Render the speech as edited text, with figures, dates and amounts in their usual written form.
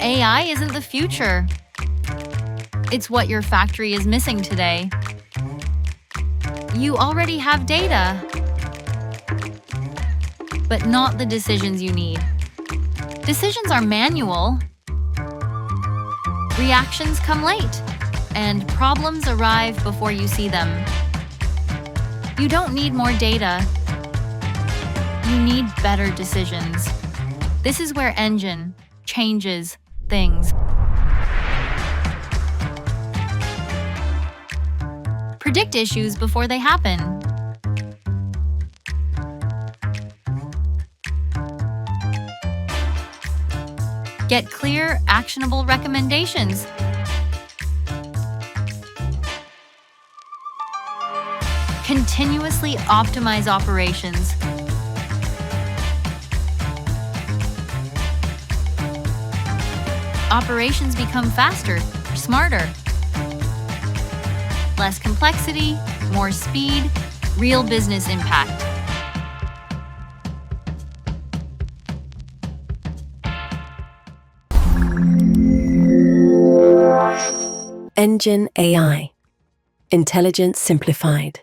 AI isn't the future. It's what your factory is missing today. You already have data, but not the decisions you need. Decisions are manual. Reactions come late, and problems arrive before you see them. You don't need more data. You need better decisions. This is where Enjen changes things. Predict issues before they happen. Get clear, actionable recommendations. Continuously optimize operations. Operations become faster, smarter. Less complexity, more speed, real business impact. Enjen AI. Intelligence simplified.